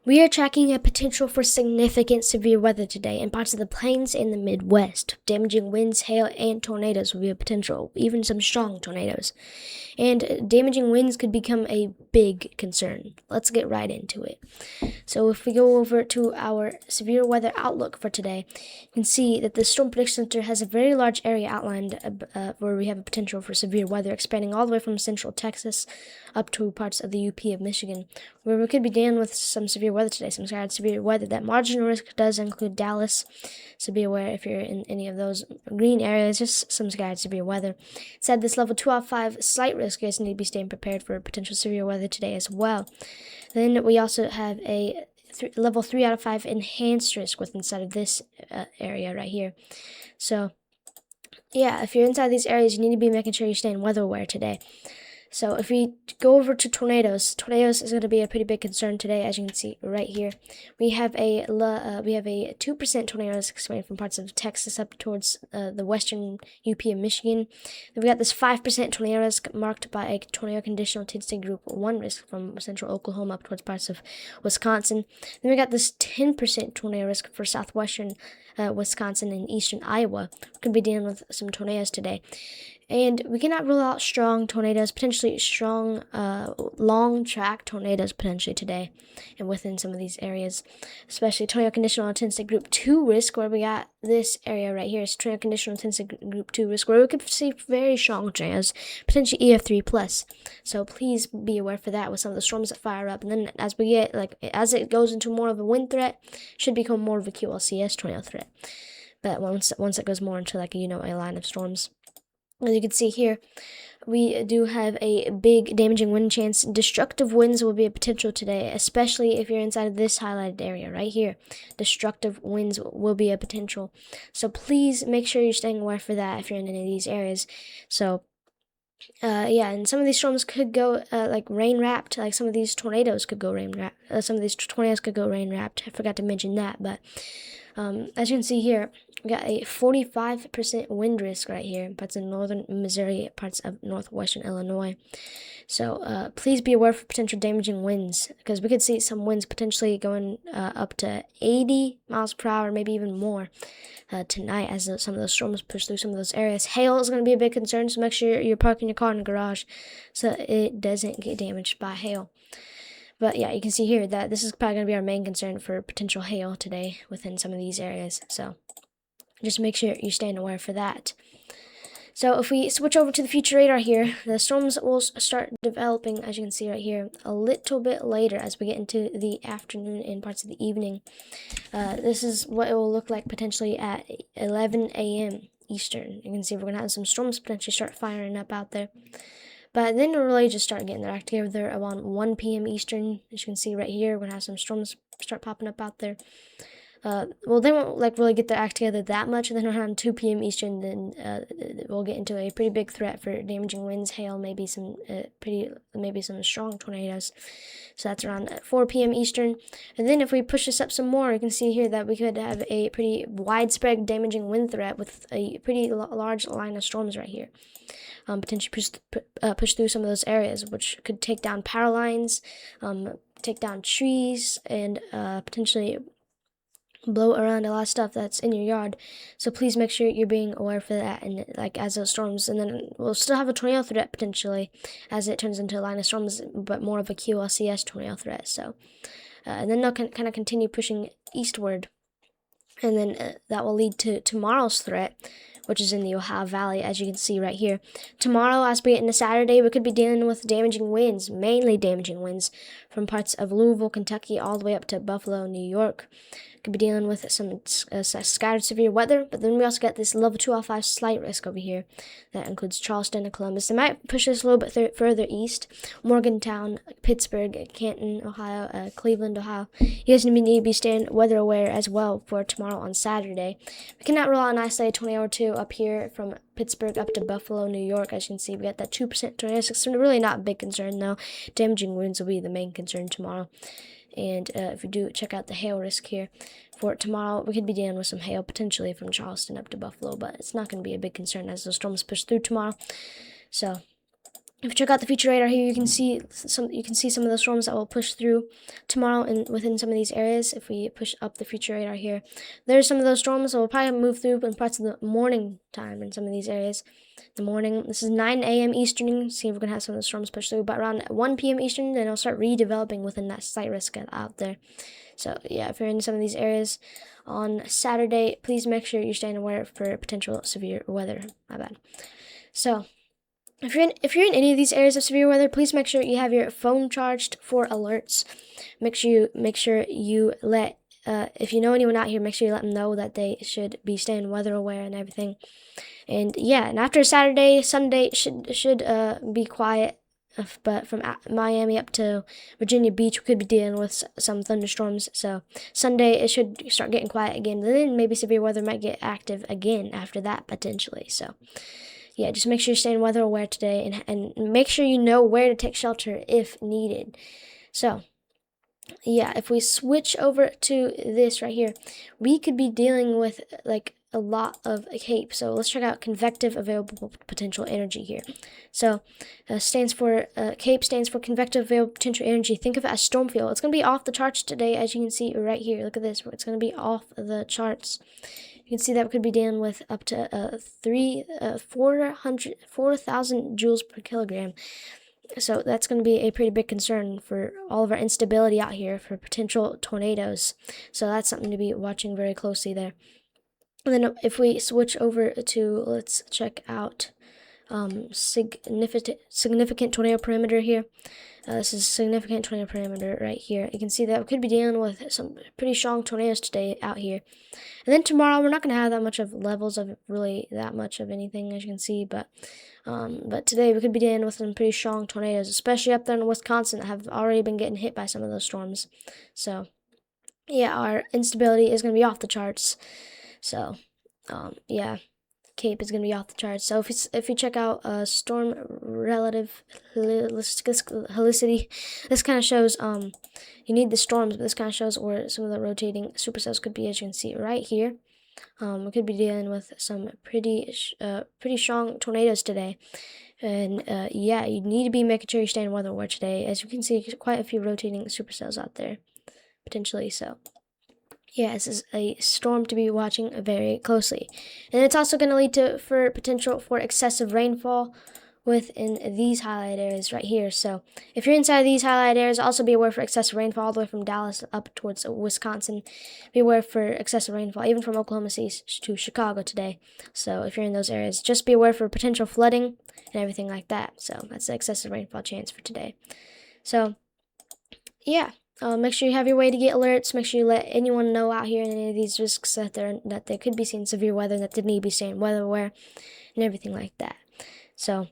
We are tracking a potential for significant severe weather today in parts of the plains and the Midwest. Damaging winds, hail, and tornadoes will be a potential, even some strong tornadoes. And damaging winds could become a big concern. Let's get right into it. So if we go over to our severe weather outlook for today, you can see that the Storm Prediction Center has a very large area outlined where we have a potential for severe weather, expanding all the way from central Texas up to parts of the UP of Michigan, where we could be dealing with some severe weather today, some scattered severe weather. That marginal risk does include Dallas, so be aware if you're in any of those green areas, just some scattered severe weather. It said this level 2 out of 5 slight risk, you guys need to be staying prepared for potential severe weather today as well. Then we also have a level 3 out of 5 enhanced risk with inside of this area right here. So yeah, if you're inside these areas, you need to be making sure you're staying weather aware today. So if we go over to tornadoes is going to be a pretty big concern today, as you can see right here. We have a 2% tornado risk coming from parts of Texas up towards the western UP of Michigan. Then we got this 5% tornado risk marked by a tornado conditional intensity group 1 risk from central Oklahoma up towards parts of Wisconsin. Then we got this 10% tornado risk for southwestern Wisconsin and eastern Iowa. We're going to be dealing with some tornadoes today. And we cannot rule out strong tornadoes, potentially strong long track tornadoes potentially today and within some of these areas, especially tornado conditional intensity group 2 risk, where we got this area right here is tornado conditional intensity group 2 risk, where we could see very strong tornadoes, potentially EF3+. So please be aware for that with some of the storms that fire up. And then as we get, as it goes into more of a wind threat, should become more of a QLCS tornado threat. But once it goes more into a line of storms. As you can see here, we do have a big damaging wind chance. Destructive winds will be a potential today, especially if you're inside of this highlighted area right here. Destructive winds will be a potential. So please make sure you're staying aware for that if you're in any of these areas. So yeah, and some of these storms could go rain wrapped. Like some of these tornadoes could go rain wrapped. Some of these tornadoes could go rain wrapped. I forgot to mention that, but as you can see here, we got a 45% wind risk right here in parts of northern Missouri, parts of northwestern Illinois. So please be aware for potential damaging winds, because we could see some winds potentially going up to 80 miles per hour, maybe even more tonight as some of those storms push through some of those areas. Hail is going to be a big concern, so make sure you're parking your car in the garage so it doesn't get damaged by hail. But yeah, you can see here that this is probably going to be our main concern for potential hail today within some of these areas. So just make sure you're staying aware for that. So if we switch over to the future radar here, the storms will start developing, as you can see right here, a little bit later as we get into the afternoon and parts of the evening. This is what it will look like potentially at 11 a.m. Eastern. You can see we're going to have some storms potentially start firing up out there. But then we'll really just start getting their act together around 1 p.m. Eastern. As you can see right here, we're going to have some storms start popping up out there. Well, they won't really get their act together that much, and then around 2 p.m. Eastern, then we'll get into a pretty big threat for damaging winds, hail, maybe some strong tornadoes. So that's around 4 p.m. Eastern. And then if we push this up some more, you can see here that we could have a pretty widespread damaging wind threat with a pretty large line of storms right here. Potentially push through some of those areas, which could take down power lines, take down trees, and potentially blow around a lot of stuff that's in your yard. So please make sure you're being aware for that, and as those storms, and then we'll still have a tornado threat potentially as it turns into a line of storms, but more of a QLCS tornado threat. So and then they'll kind of continue pushing eastward, and then that will lead to tomorrow's threat, which is in the Ohio Valley, as you can see right here. Tomorrow, as we get into Saturday, we could be dealing with damaging winds, mainly damaging winds, from parts of Louisville, Kentucky, all the way up to Buffalo, New York. Could be dealing with some scattered severe weather, but then we also got this level 2 out of 5 slight risk over here. That includes Charleston and Columbus. They might push this a little bit further east. Morgantown, Pittsburgh, Canton, Ohio, Cleveland, Ohio. You guys need to be staying weather aware as well for tomorrow on Saturday. We cannot rely on an isolated tornado or two up here from Pittsburgh up to Buffalo, New York. As you can see, we got that 2% tornado. It's really not a big concern, though. Damaging winds will be the main concern tomorrow. And if you do check out the hail risk here for tomorrow, we could be dealing with some hail potentially from Charleston up to Buffalo, but it's not going to be a big concern as those storms push through tomorrow. So if you check out the future radar here, you can see some of the storms that will push through tomorrow and within some of these areas. If we push up the future radar here, there's some of those storms that will probably move through in parts of the morning time in some of these areas. The morning, this is 9 a.m. Eastern. See if we're gonna have some of the storms push through, but around 1 p.m. Eastern, then it'll start redeveloping within that slight risk out there. So yeah, if you're in some of these areas on Saturday, please make sure you're staying aware for potential severe weather. My bad. So if you're in any of these areas of severe weather, please make sure you have your phone charged for alerts. Make sure you let if you know anyone out here, make sure you let them know that they should be staying weather aware and everything. And yeah, and after Saturday, Sunday should be quiet. But from Miami up to Virginia Beach, we could be dealing with some thunderstorms. So Sunday, it should start getting quiet again. Then maybe severe weather might get active again after that, potentially. So yeah, just make sure you're staying weather aware today, and make sure you know where to take shelter if needed. So yeah, if we switch over to this right here, we could be dealing with like a lot of CAPE. So let's check out convective available potential energy here. So CAPE stands for convective available potential energy. Think of it as storm fuel. It's going to be off the charts today, as you can see right here. Look at this. It's going to be off the charts. You can see that we could be dealing with up to 4,000 joules per kilogram. So that's going to be a pretty big concern for all of our instability out here for potential tornadoes. So that's something to be watching very closely there. And then if we switch over to, let's check out significant tornado perimeter here. This is significant tornado perimeter right here. You can see that we could be dealing with some pretty strong tornadoes today out here. And then tomorrow we're not going to have that much of levels of really that much of anything, as you can see. But today we could be dealing with some pretty strong tornadoes, especially up there in Wisconsin that have already been getting hit by some of those storms. So yeah, our instability is going to be off the charts. So yeah, CAPE is going to be off the charts. So if you check out storm relative helicity, this kind of shows you need the storms, but this kind of shows where some of the rotating supercells could be, as you can see right here. We could be dealing with some pretty strong tornadoes today. And yeah, you need to be making sure you're staying weather aware today. As you can see, quite a few rotating supercells out there, potentially. So yeah, this is a storm to be watching very closely. And it's also going to lead to potential for excessive rainfall within these highlight areas right here. So if you're inside these highlight areas, also be aware for excessive rainfall all the way from Dallas up towards Wisconsin. Be aware for excessive rainfall, even from Oklahoma City to Chicago today. So if you're in those areas, just be aware for potential flooding and everything like that. So that's the excessive rainfall chance for today. So yeah. Make sure you have your way to get alerts. Make sure you let anyone know out here in any of these risks that they could be seeing severe weather, that they need to be staying weather aware, and everything like that. So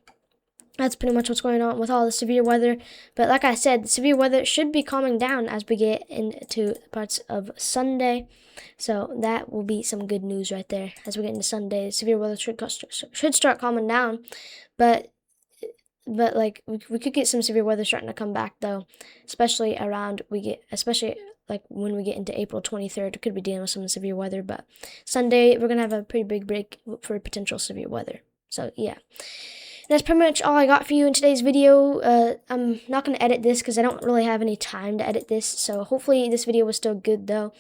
that's pretty much what's going on with all the severe weather. But like I said, the severe weather should be calming down as we get into parts of Sunday. So that will be some good news right there. As we get into Sunday, the severe weather should start calming down, but like we could get some severe weather starting to come back though, especially like when we get into April 23rd. We could be dealing with some severe weather, but Sunday we're gonna have a pretty big break for potential severe weather. So yeah, that's pretty much all I got for you in today's video. I'm not gonna edit this because I don't really have any time to edit this, so hopefully this video was still good though.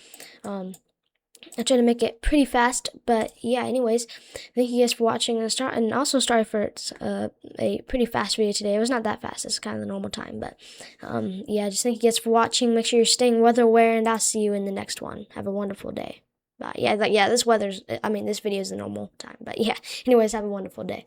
I try to make it pretty fast, but yeah, anyways, thank you guys for watching, and also sorry for a pretty fast video today. It was not that fast, it's kind of the normal time, but yeah, just thank you guys for watching. Make sure you're staying weather aware, and I'll see you in the next one. Have a wonderful day. Bye. Yeah, this video is the normal time, but yeah, anyways, have a wonderful day.